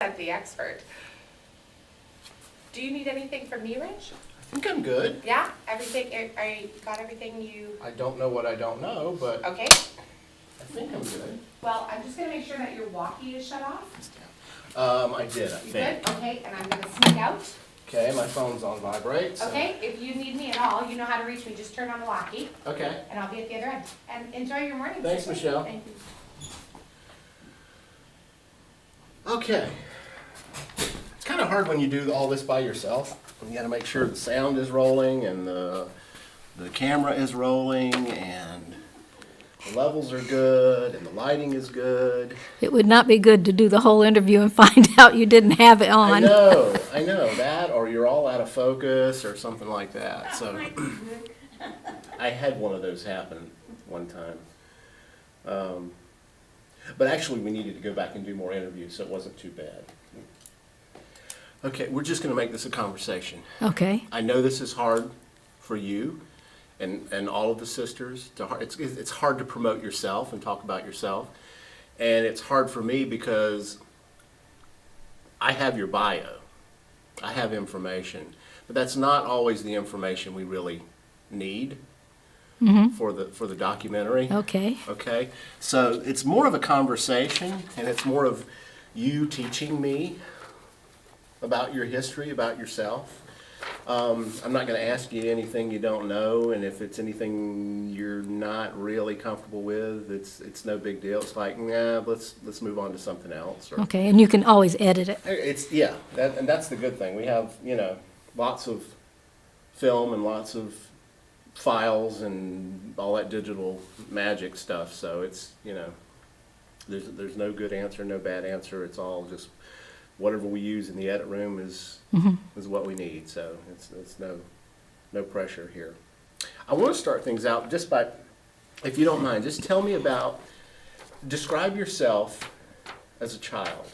At the expert. Do you need anything from me, Rich? I think I'm good. Yeah? Everything, got everything you, I don't know what I don't know, but okay? I think I'm good. Well, I'm just gonna make sure that your walkie is shut off. I did, I You think. good? Okay, and I'm gonna sneak out. Okay, my phone's on vibrate. So. Okay, if you need me at all, you know how to reach me, just turn on the walkie, Okay. and I'll be at the other end. And enjoy your morning. Thanks, Susan. Michelle. Thank you. Okay. It's kind of hard when you do all this by yourself. You got to make sure the sound is rolling and the camera is rolling and the levels are good and the lighting is good. It would not be good to do the whole interview and find out you didn't have it on. I know that, or you're all out of focus or something like that. So I had one of those happen one time. But actually, we needed to go back and do more interviews, so it wasn't too bad. Okay, we're just going to make this a conversation. Okay. I know this is hard for you and all of the sisters. It's hard to promote yourself and talk about yourself. And it's hard for me because I have your bio. I have information. But that's not always the information we really need. For the documentary. Okay. Okay, so it's more of a conversation, and it's more of you teaching me about your history, about yourself. I'm not going to ask you anything you don't know, and if it's anything you're not really comfortable with, it's no big deal. It's like, nah, let's move on to something else. Or, Okay, and you can always edit it. and that's the good thing. We have lots of film and lots of files and all that digital magic stuff, so it's there's no good answer, no bad answer. It's all just whatever we use in the edit room is what we need. So it's no pressure here. I want to start things out just by, if you don't mind, just tell me describe yourself as a child.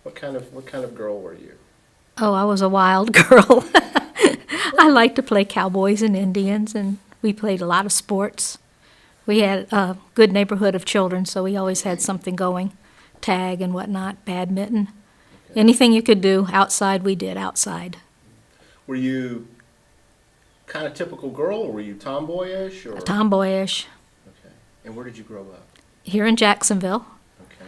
What kind of girl were you? Oh, I was a wild girl. I liked to play cowboys and Indians, and we played a lot of sports. We had a good neighborhood of children, so we always had something going, tag and whatnot, badminton. Okay. Anything you could do outside, we did outside. Were you kind of typical girl, or were you tomboyish? Or? Tomboyish. Okay. And where did you grow up? Here in Jacksonville.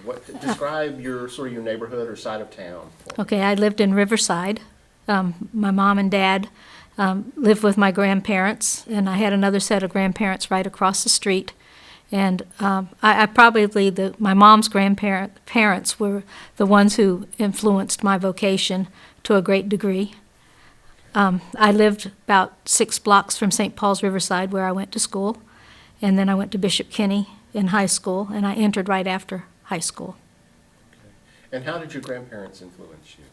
Okay. Describe your neighborhood or side of town. Okay, I lived in Riverside. My mom and dad lived with my grandparents, and I had another set of grandparents right across the street. And my mom's parents were the ones who influenced my vocation to a great degree. I lived about 6 blocks from St. Paul's Riverside, where I went to school, and then I went to Bishop Kenny in high school, and I entered right after high school. Okay. And how did your grandparents influence you?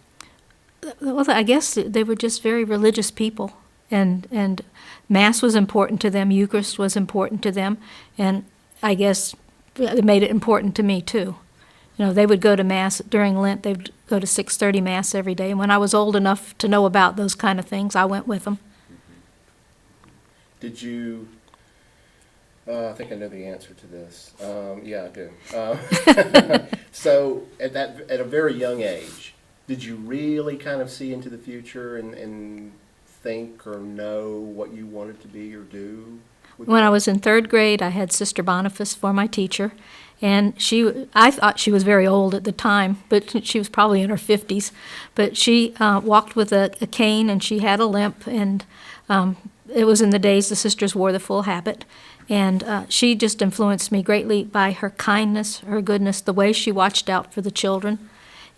Well, I guess they were just very religious people, and Mass was important to them, Eucharist was important to them, and I guess it made it important to me too. They would go to Mass during Lent. They would go to 6:30 Mass every day, and when I was old enough to know about those kind of things, I went with them. Did you? I think I know the answer to this. Yeah, I do. So at a very young age, did you really kind of see into the future and think or know what you wanted to be or do? When I was in 3rd grade, I had Sister Boniface for my teacher, and I thought she was very old at the time, but she was probably in her 50s. But she walked with a cane, and she had a limp, and it was in the days the sisters wore the full habit. And she just influenced me greatly by her kindness, her goodness, the way she watched out for the children.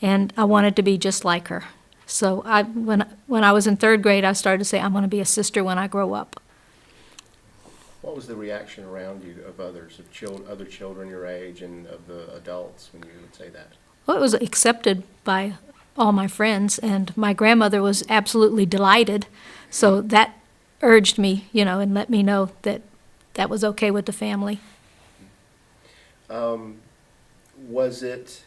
And I wanted to be just like her. So when I was in 3rd grade, I started to say, I'm going to be a sister when I grow up. What was the reaction around you of others, of other children your age and of the adults when you would say that? Well, it was accepted by all my friends, and my grandmother was absolutely delighted. So that urged me, and let me know that that was okay with the family. Was it,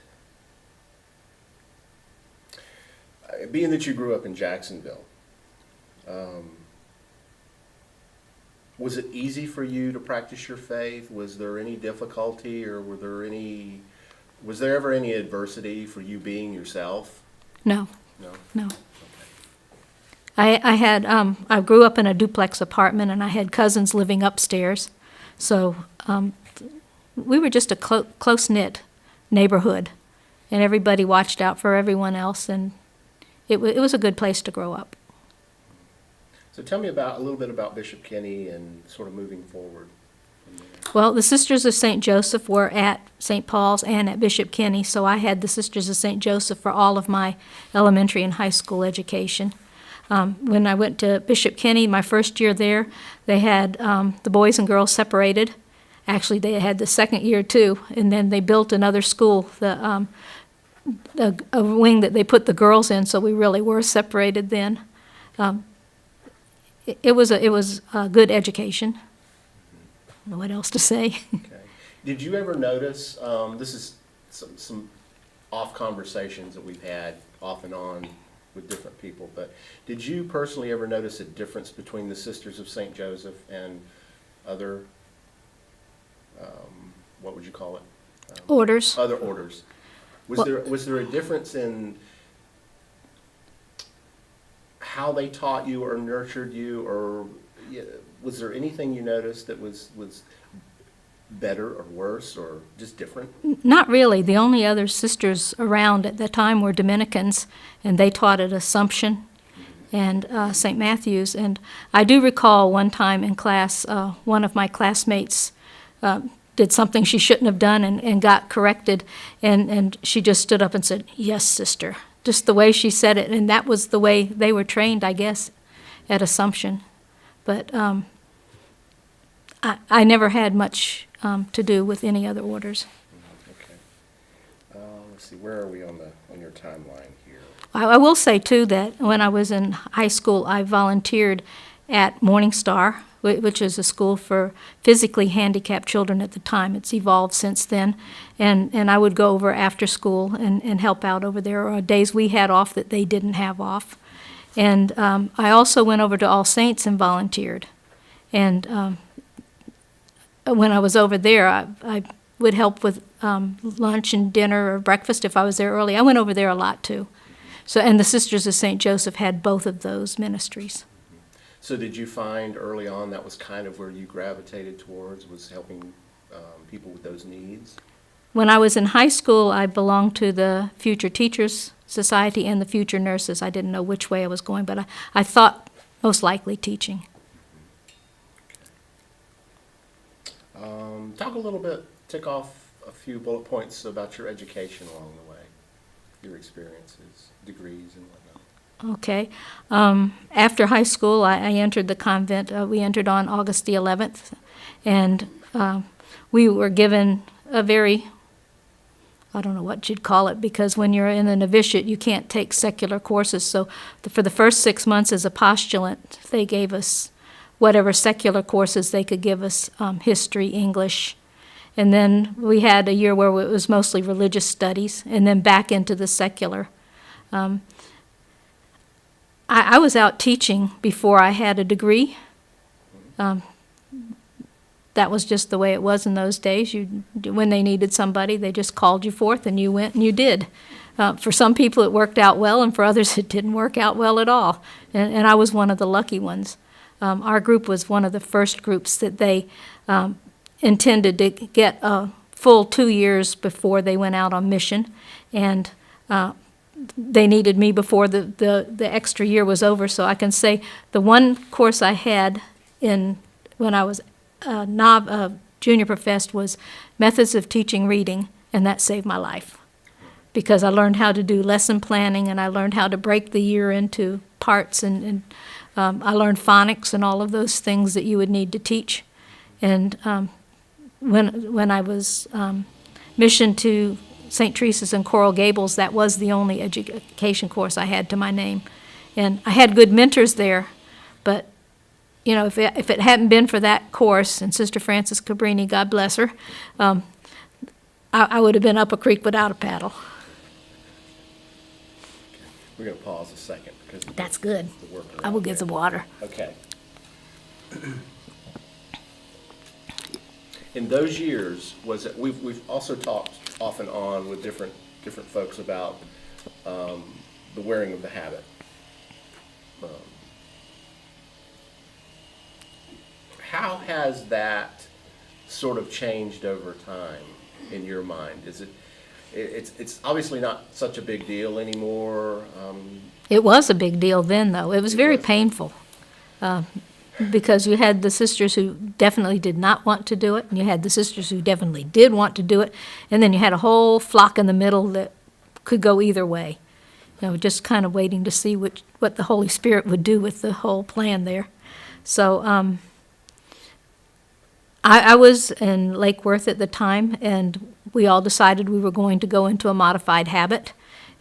being that you grew up in Jacksonville, was it easy for you to practice your faith? Was there any difficulty, or were there any Was there ever any adversity for you being yourself? No, No? no. I grew up in a duplex apartment, and I had cousins living upstairs. So we were just a close-knit neighborhood, and everybody watched out for everyone else, and it was a good place to grow up. So tell me a little bit about Bishop Kenny and sort of moving forward from there. Well, the Sisters of St. Joseph were at St. Paul's and at Bishop Kenny, so I had the Sisters of St. Joseph for all of my elementary and high school education. When I went to Bishop Kenny, my first year there, they had the boys and girls separated. Actually, they had the second year too, and then they built another school, a wing that they put the girls in, so we really were separated then. It was a good education. I don't know what else to say. Okay. Did you ever notice, this is some off conversations that we've had off and on with different people, but did you personally ever notice a difference between the Sisters of St. Joseph and other, what would you call it? Orders. Other orders. Was there a difference in how they taught you or nurtured you, or was there anything you noticed that was better or worse or just different? Not really. The only other sisters around at that time were Dominicans, and they taught at Assumption and St. Matthew's. And I do recall one time in class, one of my classmates did something she shouldn't have done and got corrected, and she just stood up and said, "Yes, sister." Just the way she said it, and that was the way they were trained, I guess, at Assumption. But I never had much to do with any other orders. Okay. Let's see, where are we on your timeline here? I will say, too, that when I was in high school, I volunteered at Morning Star, which is a school for physically handicapped children at the time. It's evolved since then. And I would go over after school and help out over there, or days we had off that they didn't have off. And I also went over to All Saints and volunteered. And when I was over there, I would help with lunch and dinner or breakfast if I was there early. I went over there a lot, too. So, and the Sisters of St. Joseph had both of those ministries. So did you find early on that was kind of where you gravitated towards, was helping people with those needs? When I was in high school, I belonged to the Future Teachers Society and the Future Nurses. I didn't know which way I was going, but I thought most likely teaching. Talk a little bit, tick off a few bullet points about your education along the way, your experiences, degrees, and whatnot. Okay. After high school, I entered the convent. We entered on August the 11th, and we were given a very, I don't know what you'd call it, because when you're in the novitiate, you can't take secular courses. So for the first 6 months as a postulant, they gave us whatever secular courses they could give us, history, English. And then we had a year where it was mostly religious studies, and then back into the secular. I was out teaching before I had a degree. That was just the way it was in those days. When they needed somebody, they just called you forth, and you went and you did. For some people, it worked out well, and for others, it didn't work out well at all. And I was one of the lucky ones. Our group was one of the first groups that they intended to get a full 2 years before they went out on mission, and they needed me before the extra year was over. So I can say the one course I had when I was junior professed was Methods of Teaching Reading, and that saved my life, because I learned how to do lesson planning, and I learned how to break the year into parts, and I learned phonics and all of those things that you would need to teach. And when I was missioned to St. Teresa's in Coral Gables, that was the only education course I had to my name. And I had good mentors there, but you know, if it hadn't been for that course, and Sister Frances Cabrini, God bless her, I would have been up a creek without a paddle. We're going to pause a second. That's good. The I will get some water. Okay. In those years, we've also talked off and on with different folks about the wearing of the habit. How has that sort of changed over time in your mind? Is it? It's obviously not such a big deal anymore. It was a big deal then, though. It was very was. painful because you had the sisters who definitely did not want to do it, and you had the sisters who definitely did want to do it, and then you had a whole flock in the middle that could go either way. Just kind of waiting to see what the Holy Spirit would do with the whole plan there. So I was in Lake Worth at the time, and we all decided we were going to go into a modified habit,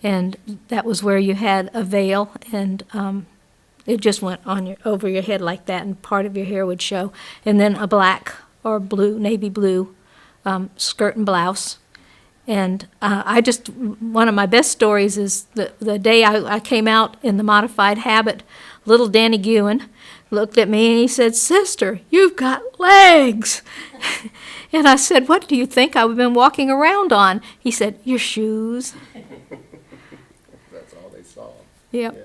and that was where you had a veil, and it just went on over your head like that, and part of your hair would show, and then a black or blue, navy blue skirt and blouse. And one of my best stories is the day I came out in the modified habit, little Danny Gewen looked at me and he said, "Sister, you've got legs." And I said, "What do you think I've been walking around on?" He said, "Your shoes." That's all they saw. Yep. Yeah.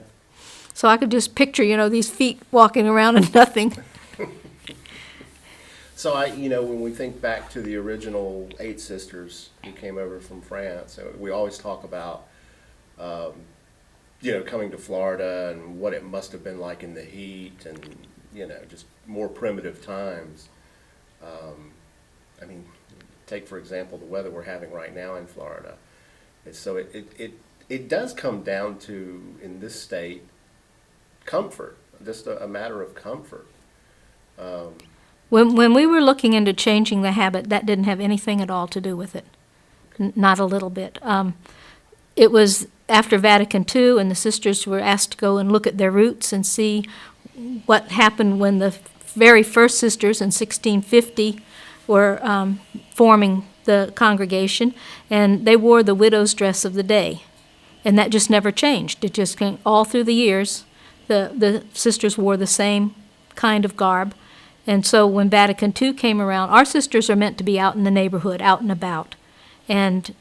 So I could just picture, these feet walking around and nothing. So when we think back to the original 8 sisters who came over from France, we always talk about, coming to Florida and what it must have been like in the heat and, just more primitive times. Take, for example, the weather we're having right now in Florida. So it does come down to, in this state, comfort, just a matter of comfort. When we were looking into changing the habit, that didn't have anything at all to do with it, not a little bit. It was after Vatican II, and the sisters were asked to go and look at their roots and see what happened when the very first sisters in 1650 were forming the congregation, and they wore the widow's dress of the day, and that just never changed. It just came all through the years. The sisters wore the same kind of garb. And so when Vatican II came around, our sisters are meant to be out in the neighborhood, out and about, and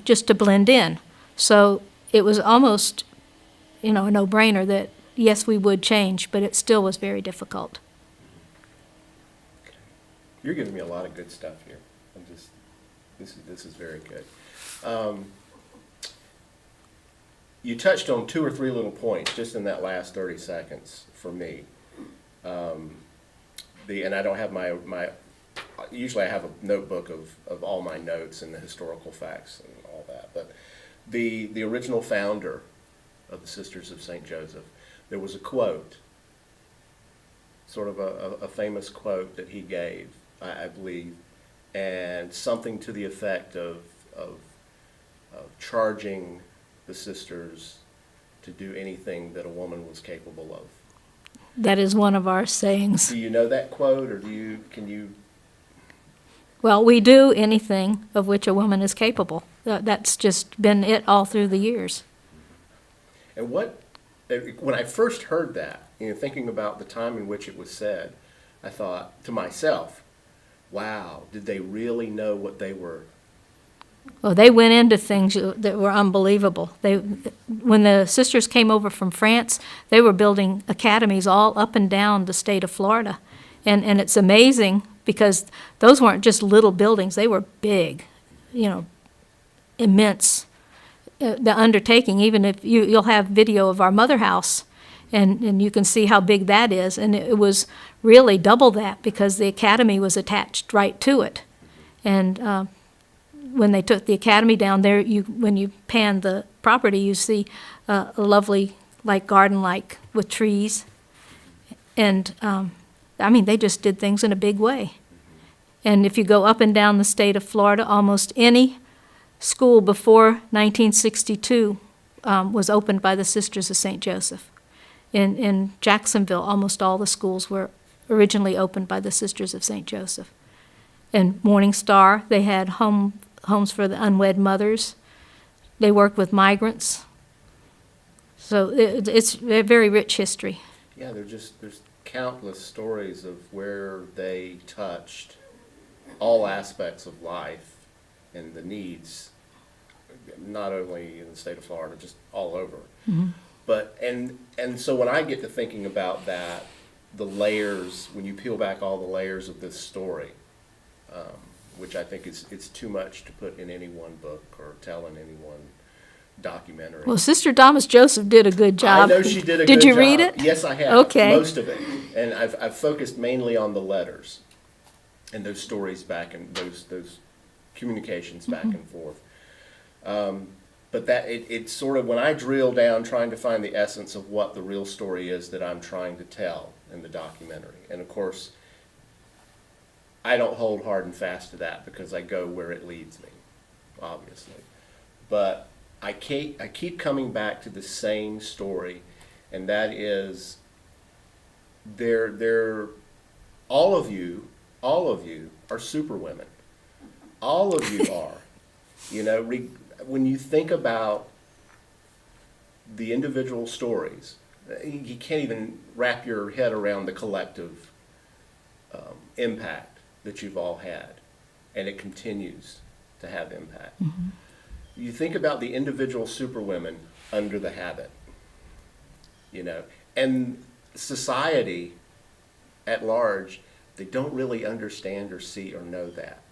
just to blend in. So it was almost, a no-brainer that, yes, we would change, but it still was very difficult. You're giving me a lot of good stuff here. This is very good. You touched on 2 or 3 little points just in that last 30 seconds for me. And I don't have my usually I have a notebook of all my notes and the historical facts and all that, but the original founder of the Sisters of St. Joseph, there was a quote, sort of a famous quote that he gave, I believe, and something to the effect of charging the sisters to do anything that a woman was capable of. That is one of our sayings. Do you know that quote, or can you? Well, we do anything of which a woman is capable. That's just been it all through the years. And when I first heard that, thinking about the time in which it was said, I thought to myself, wow, did they really know what they were? Well, they went into things that were unbelievable. When the sisters came over from France, they were building academies all up and down the state of Florida. And it's amazing because those weren't just little buildings. They were big, immense. The undertaking, even if you'll have video of our mother house, and you can see how big that is. And it was really double that because the academy was attached right to it. And when they took the academy down there, when you pan the property, you see a lovely, garden-like with trees. And, they just did things in a big way. And if you go up and down the state of Florida, almost any school before 1962 was opened by the Sisters of St. Joseph. In Jacksonville, almost all the schools were originally opened by the Sisters of St. Joseph. In Morning Star, they had homes for the unwed mothers. They worked with migrants. So it's a very rich history. Yeah, there's countless stories of where they touched all aspects of life and the needs, not only in the state of Florida, just all over. But, and so when I get to thinking about that, the layers, when you peel back all the layers of this story, which I think it's too much to put in any one book or tell in any one documentary. Well, Sister Thomas Joseph did a good job. I know she did a good job. Did you read it? Yes, I have. Okay. Most of it. And I've focused mainly on the letters and those stories back and those communications back and forth. But that it's sort of, when I drill down trying to find the essence of what the real story is that I'm trying to tell in the documentary. And of course, I don't hold hard and fast to that because I go where it leads me, obviously. But I keep coming back to the same story, and that is all of you are super women. All of you are. You know, when you think about the individual stories, you can't even wrap your head around the collective impact that you've all had, and it continues to have impact. You think about the individual superwomen under the habit, you know, and society at large, they don't really understand or see or know that.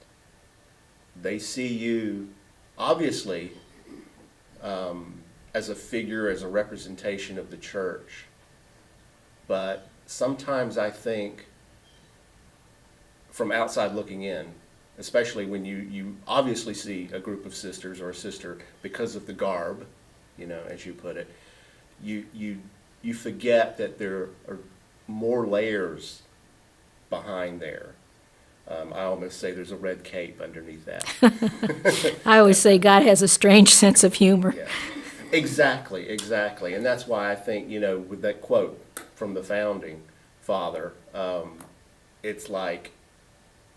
They see you, obviously, as a figure, as a representation of the church, but sometimes I think, from outside looking in, especially when you obviously see a group of sisters or a sister because of the garb, you know, as you put it, you forget that there are more layers behind there. I almost say there's a red cape underneath that. I always say God has a strange sense of humor. Yeah. Exactly. And that's why I think, you know, with that quote from the founding father, it's like,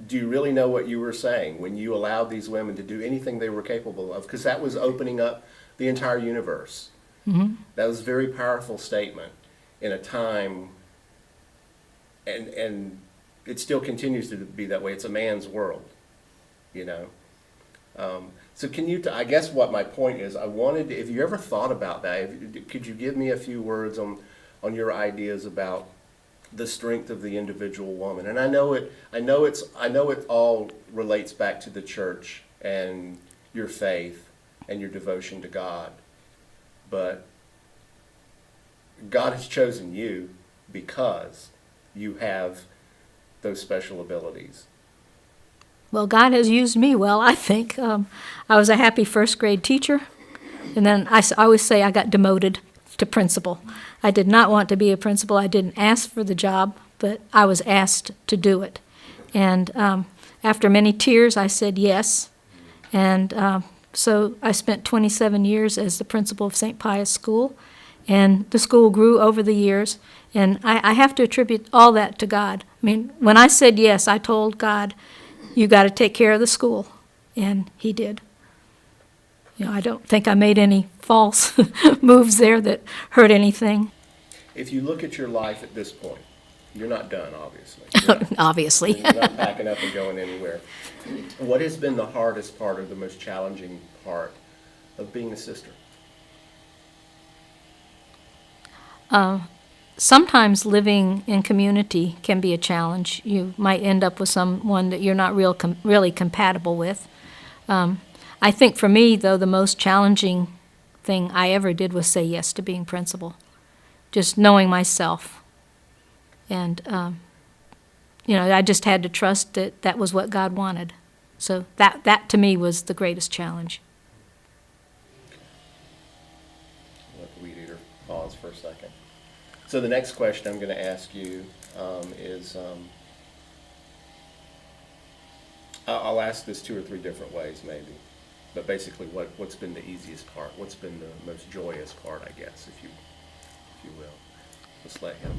do you really know what you were saying when you allowed these women to do anything they were capable of? Because that was opening up the entire universe. That was a very powerful statement in a time, and it still continues to be that way. It's a man's world, you know. So can you, I guess what my point is, I wanted, if you ever thought about that, could you give me a few words on your ideas about the strength of the individual woman? And I know it all relates back to the church and your faith and your devotion to God. But God has chosen you because you have those special abilities. Well, God has used me well, I think. I was a happy first grade teacher, and then I always say I got demoted to principal. I did not want to be a principal. I didn't ask for the job, but I was asked to do it. And after many tears, I said yes. And so I spent 27 years as the principal of St. Pius School, and the school grew over the years. And I have to attribute all that to God. I mean, when I said yes, I told God, you got to take care of the school. And he did. You know, I don't think I made any false moves there that hurt anything. If you look at your life at this point, you're not done, obviously. Obviously. You're not packing up and going anywhere. What has been the hardest part or the most challenging part of being a sister? Sometimes living in community can be a challenge. You might end up with someone that you're not really compatible with. I think for me, though, the most challenging thing I ever did was say yes to being principal. Just knowing myself. And, you know, I just had to trust that that was what God wanted. So that to me was the greatest challenge. Let the weed eater pause for a second. So the next question I'm going to ask you is, I'll ask this 2 or 3 different ways maybe, but basically what's been the easiest part? What's been the most joyous part, I guess, if you will? Just let him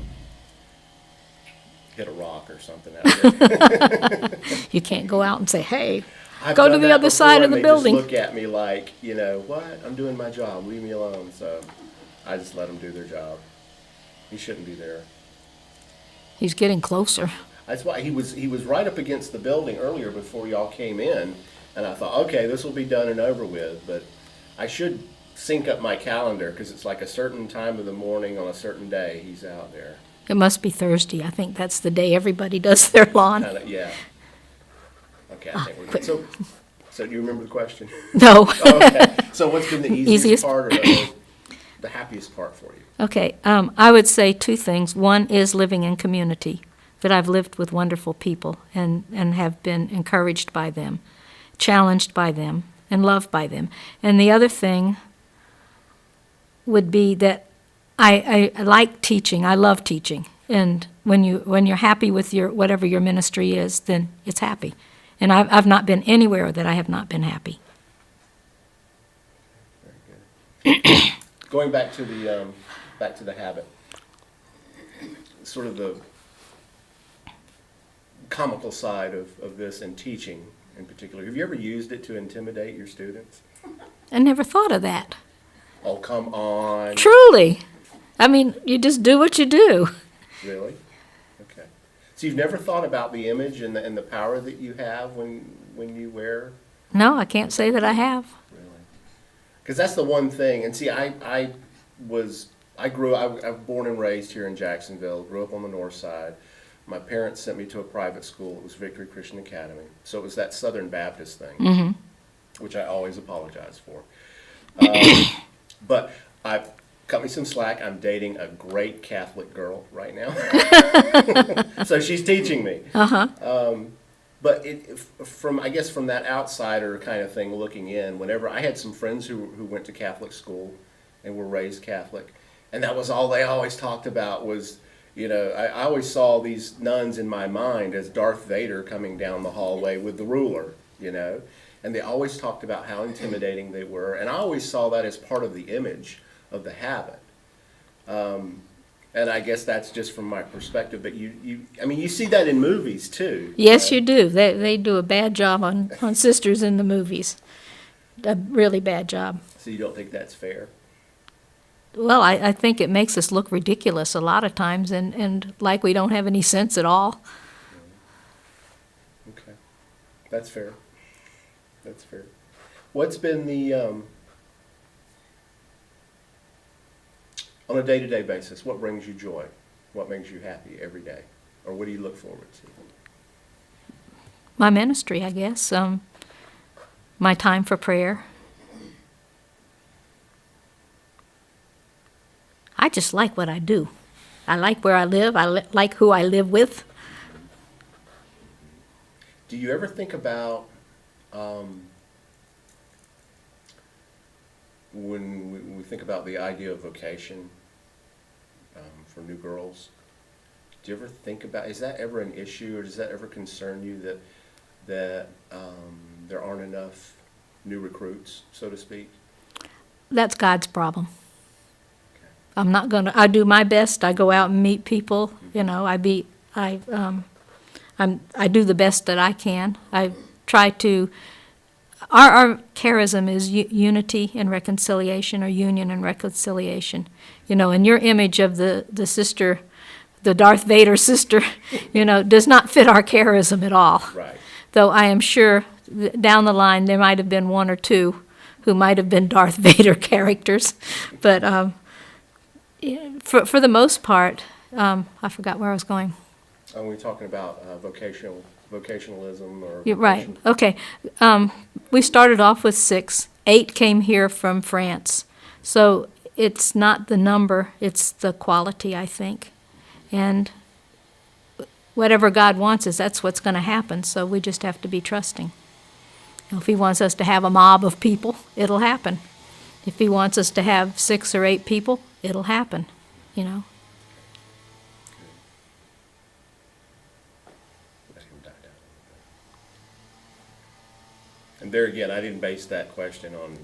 hit a rock or something out there. You can't go out and say, hey, I've go to done the that other side before, of the and building. They just look at me like, you know, what? I'm doing my job. Leave me alone. So I just let them do their job. He shouldn't be there. He's getting closer. That's why he was right up against the building earlier before y'all came in, And I thought, okay, this will be done and over with, but I should sync up my calendar because it's like a certain time of the morning on a certain day he's out there. It must be Thursday. I think that's the day everybody does their lawn. Kinda, yeah. Okay, I think we're good. So do you remember the question? No. Oh, okay. So what's been the easiest Easiest? part or the happiest part for you? Okay, I would say two things. One is living in community, that I've lived with wonderful people and have been encouraged by them, challenged by them, and loved by them. And the other thing would be that I like teaching. I love teaching. And when you're happy with whatever your ministry is, then it's happy. And I've not been anywhere that I have not been happy. Very good. Going back to the habit, sort of the comical side of this and teaching in particular. Have you ever used it to intimidate your students? I never thought of that. Oh, come on. Truly. I mean, you just do what you do. Really? Okay. So you've never thought about the image and the power that you have when you wear? No, I can't say that I have. Really? Because that's the one thing. And see, I was born and raised here in Jacksonville, grew up on the north side. My parents sent me to a private school. It was Victory Christian Academy. So it was that Southern Baptist thing, which I always apologize for. But cut me some slack. I'm dating a great Catholic girl right now. So she's teaching me. But from that outsider kind of thing looking in, whenever I had some friends who went to Catholic school and were raised Catholic, and that was all they always talked about was, I always saw these nuns in my mind as Darth Vader coming down the hallway with the ruler, and they always talked about how intimidating they were, and I always saw that as part of the image of the habit. And I guess that's just from my perspective, but you see that in movies too. Yes, you do. They do a bad job on sisters in the movies. A really bad job. So you don't think that's fair? Well, I think it makes us look ridiculous a lot of times and like we don't have any sense at all. Okay. That's fair. That's fair. What's been the, on a day-to-day basis, what brings you joy? What makes you happy every day? Or what do you look forward to? My ministry, I guess. My time for prayer. I just like what I do. I like where I live. I like who I live with. Do you ever think about when we think about the idea of vocation for new girls? Do you ever think about, is that ever an issue, or does that ever concern you that there aren't enough new recruits, so to speak? That's God's problem. I'm not going to. I do my best. I go out and meet people. I do the best that I can. I try to. Our charism is unity and reconciliation, or union and reconciliation. And your image of the sister, the Darth Vader sister, does not fit our charism at all. Right. Though I am sure down the line there might have been one or two who might have been Darth Vader characters, but. For the most part, I forgot where I was going. We're talking about vocationalism or You're right. vocation. Okay. We started off with 6. 8 came here from France. So it's not the number, it's the quality, I think. And whatever God wants us, that's what's going to happen. So we just have to be trusting. If He wants us to have a mob of people, it'll happen. If He wants us to have 6 or 8 people, it'll happen, Let him die down. And there again, I didn't base that question on,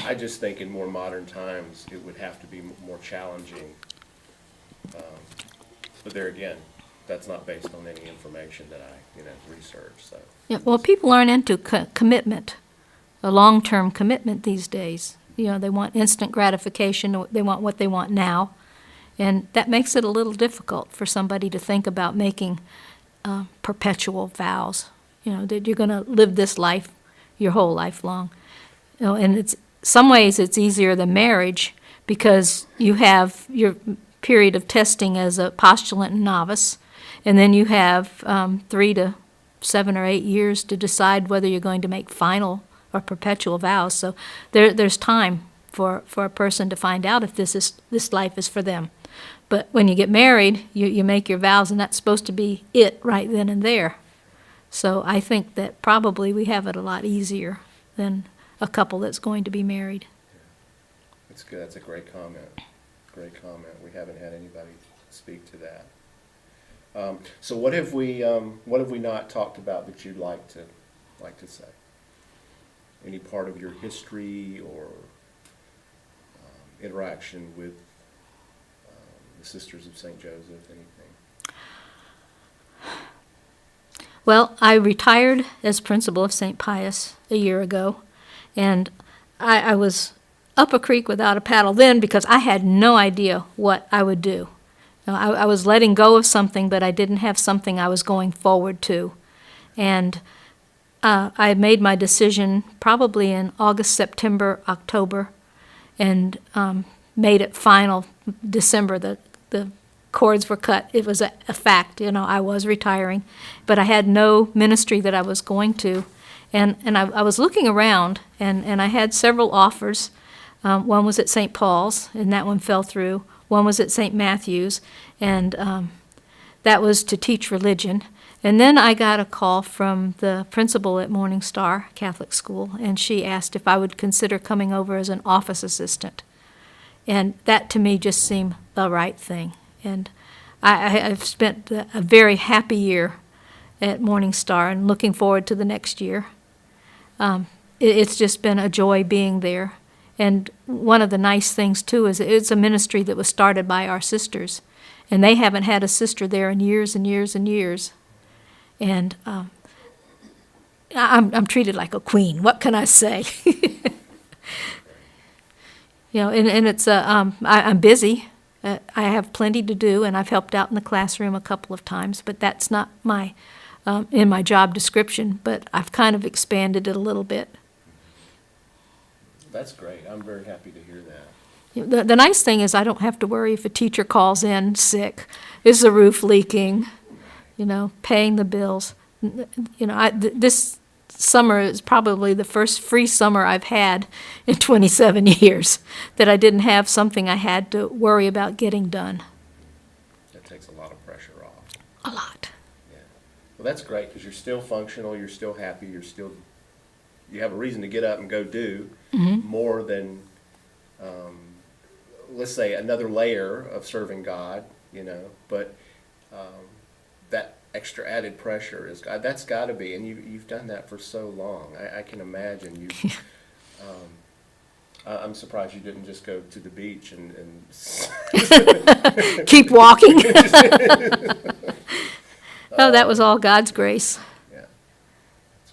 I just think in more modern times it would have to be more challenging. But there again, that's not based on any information that I, researched. So. Yeah, well, people aren't into commitment, a long-term commitment these days. They want instant gratification. They want what they want now. And that makes it a little difficult for somebody to think about making perpetual vows. that you're going to live this life your whole life long. And it's some ways it's easier than marriage because you have your period of testing as a postulant and novice, and then you have 3 to 7 or 8 years to decide whether you're going to make final or perpetual vows. So there's time for a person to find out if this life is for them. But when you get married, you make your vows, and that's supposed to be it right then and there. So I think that probably we have it a lot easier than a couple that's going to be married. That's good. That's a great comment. Great comment. We haven't had anybody speak to that. So what have we not talked about that you'd like to say? Any part of your history or interaction with the Sisters of St. Joseph? Anything? Well, I retired as principal of St. Pius a year ago, and I was up a creek without a paddle then because I had no idea what I would do. I was letting go of something, but I didn't have something I was going forward to. And I made my decision probably in August, September, October, and made it final December. The cords were cut. It was a fact, I was retiring, but I had no ministry that I was going to. And I was looking around, and I had several offers. One was at St. Paul's, and that one fell through. One was at St. Matthew's, and that was to teach religion. And then I got a call from the principal at Morning Star Catholic School, and she asked if I would consider coming over as an office assistant. And that to me just seemed the right thing. And I've spent a very happy year at Morning Star and looking forward to the next year. It's just been a joy being there. And one of the nice things, too, is it's a ministry that was started by our sisters. And they haven't had a sister there in years and years and years. And I'm treated like a queen. What can I say? And it's I'm busy. I have plenty to do, and I've helped out in the classroom a couple of times, but that's not in my job description, but I've kind of expanded it a little bit. That's great. I'm very happy to hear that. The nice thing is I don't have to worry if a teacher calls in sick. Is the roof leaking? Paying the bills. This summer is probably the first free summer I've had in 27 years that I didn't have something I had to worry about getting done. That takes a lot of pressure off. A lot. Yeah. Well, that's great because you're still functional, you're still happy, you have a reason to get up and go do more than, let's say, another layer of serving God, but that extra added pressure that's got to be, and you've done that for so long. I can imagine you. I'm surprised you didn't just go to the beach and keep walking. Oh, that was all God's grace. Yeah, that's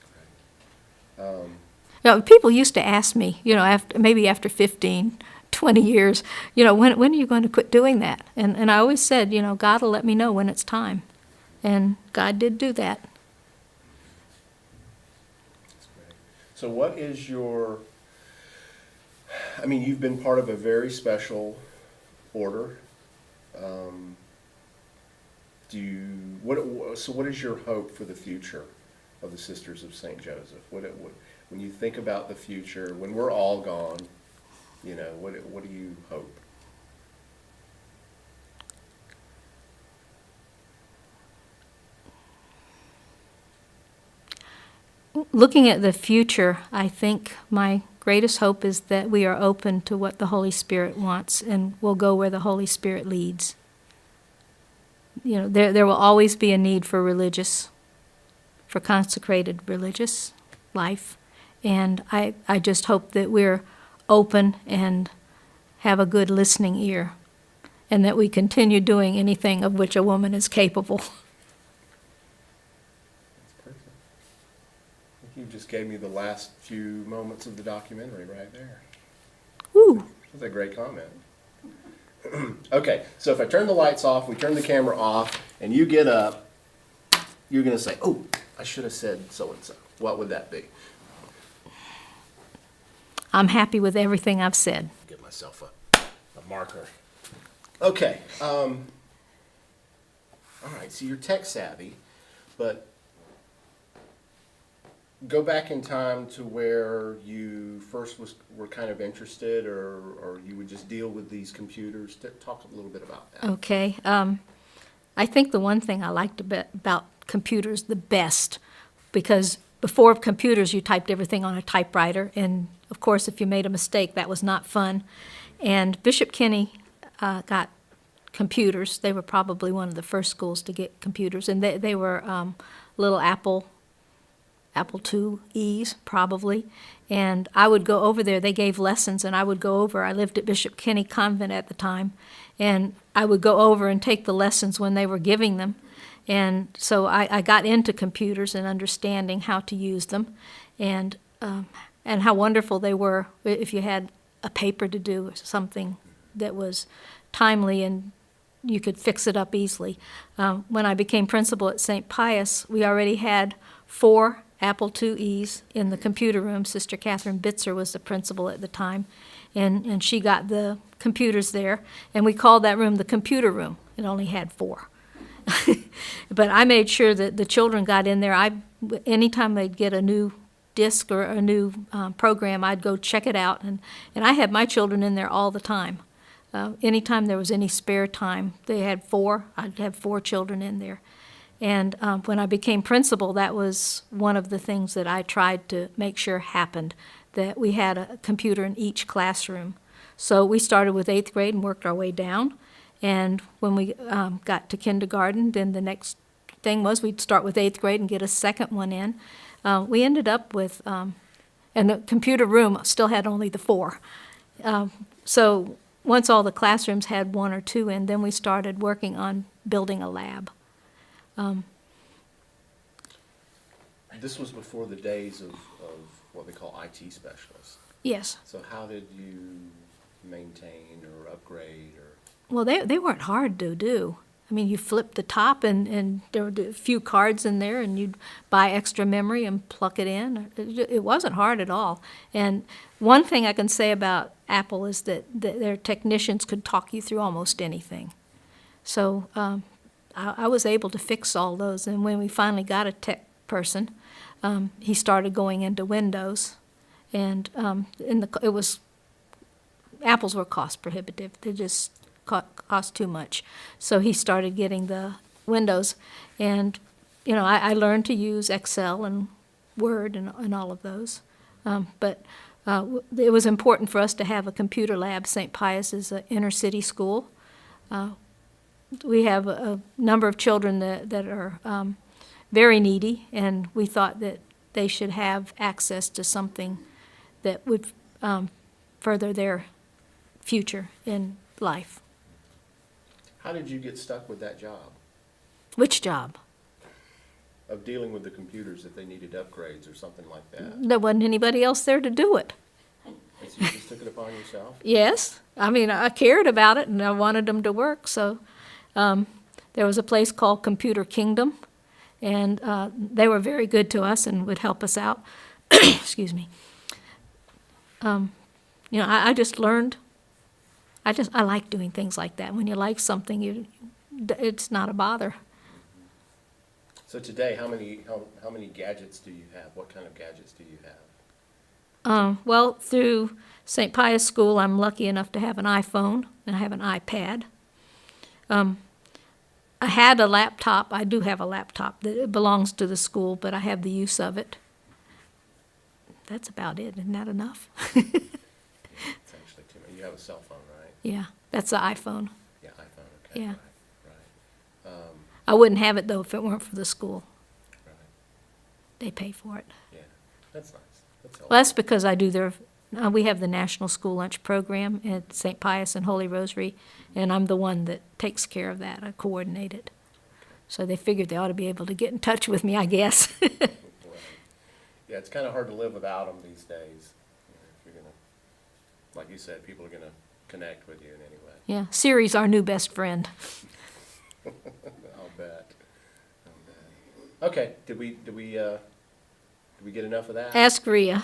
great. People used to ask me, after 15, 20 years, when are you going to quit doing that? And I always said, God will let me know when it's time. And God did do that. That's great. So what is you've been part of a very special order. What is your hope for the future of the Sisters of St. Joseph? When you think about the future, when we're all gone, what do you hope? Looking at the future, I think my greatest hope is that we are open to what the Holy Spirit wants and will go where the Holy Spirit leads. There will always be a need for consecrated religious life. And I just hope that we're open and have a good listening ear, and that we continue doing anything of which a woman is capable. You just gave me the last few moments of the documentary right there. Woo! That's a great comment. Okay, so if I turn the lights off, we turn the camera off, and you get up, you're going to say, "Oh, I should have said so-and-so, what would that be? I'm happy with everything I've said. Give myself a marker. Okay. All right, so you're tech savvy, but go back in time to where you first were kind of interested, or you would just deal with these computers. Talk a little bit about that. Okay. I think the one thing I liked about computers the best, because before computers you typed everything on a typewriter, and of course if you made a mistake that was not fun. And Bishop Kenny got computers. They were probably one of the first schools to get computers, and they were little Apple IIe's probably. And I would go over there. They gave lessons, and I would go over. I lived at Bishop Kenny Convent at the time, and I would go over and take the lessons when they were giving them. And so I got into computers and understanding how to use them, and how wonderful they were if you had a paper to do or something that was timely and you could fix it up easily. When I became principal at St. Pius, we already had 4 Apple IIe's in the computer room. Sister Catherine Bitzer was the principal at the time, and she got the computers there, and we called that room the computer room. It only had 4. But I made sure that the children got in there. Anytime they'd get a new disk or a new program, I'd go check it out, and I had my children in there all the time. Anytime there was any spare time, I'd have 4 children in there. And when I became principal, that was one of the things that I tried to make sure happened, that we had a computer in each classroom. So we started with 8th grade and worked our way down. And when we got to kindergarten, then the next thing was we'd start with 8th grade and get a second one in. We ended up with, and the computer room still had only the 4. So once all the classrooms had 1 or 2 in, then we started working on building a lab. This was before the days of what they call IT specialists. Yes. So how did you maintain or upgrade or? Well, they weren't hard to do. I mean, you flipped the top, and there were a few cards in there, and you'd buy extra memory and plug it in. It wasn't hard at all. And one thing I can say about Apple is that their technicians could talk you through almost anything. So I was able to fix all those. And when we finally got a tech person, he started going into Windows, and Apples were cost prohibitive. They just cost too much. So he started getting the Windows, and I learned to use Excel and Word and all of those. But it was important for us to have a computer lab. St. Pius is an inner city school. We have a number of children that are very needy, and we thought that they should have access to something that would further their future in life. How did you get stuck with that job Which job? of dealing with the computers if they needed upgrades or something like that? There wasn't anybody else there to do it. And so you just took it upon yourself? Yes. I mean, I cared about it, and I wanted them to work. So there was a place called Computer Kingdom, and they were very good to us and would help us out. Excuse me. I just learned. I like doing things like that. When you like something, it's not a bother. So today, how many gadgets do you have? What kind of gadgets do you have? Well, through St. Pius School, I'm lucky enough to have an iPhone, and I have an iPad. I had a laptop. I do have a laptop that belongs to the school, but I have the use of it. That's about it. Isn't that enough? It's actually too many. You have a cell phone, right? Yeah, that's the iPhone. Yeah, iPhone. Okay. Yeah. Right. I wouldn't have it, though, if it weren't for the school. Right. They pay for it. Yeah. That's nice. That's helpful. Well, that's because I do we have the National School Lunch Program at St. Pius and Holy Rosary, and I'm the one that takes care of that. I coordinate it. So they figured they ought to be able to get in touch with me, I guess. Right. Yeah, it's kind of hard to live without them these days. If you're gonna, like you said, people are gonna connect with you in any way. Yeah, Siri's our new best friend. I'll bet. Okay, did we get enough of that? Ask Rhea.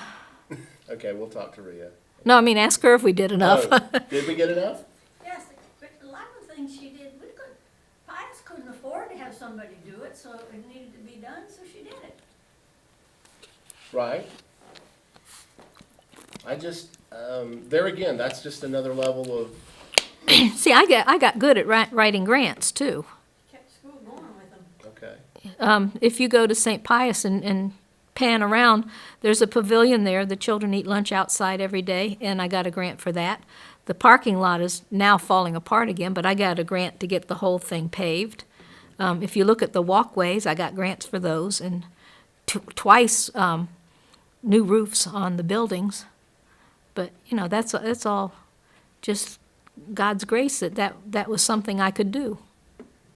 Okay, we'll talk to Rhea. No, I mean, ask her if we did enough. Oh, did we get enough? Yes, but a lot of the things she did, Pius couldn't afford to have somebody do it, so it needed to be done, so she did it. Right. I just, there again, that's just another level of, See, I got good at writing grants, too. Kept school going with them. okay. If you go to St. Pius and pan around, there's a pavilion there. The children eat lunch outside every day, and I got a grant for that. The parking lot is now falling apart again, but I got a grant to get the whole thing paved. If you look at the walkways, I got grants for those, and twice new roofs on the buildings. But, you know, that's all just God's grace that was something I could do.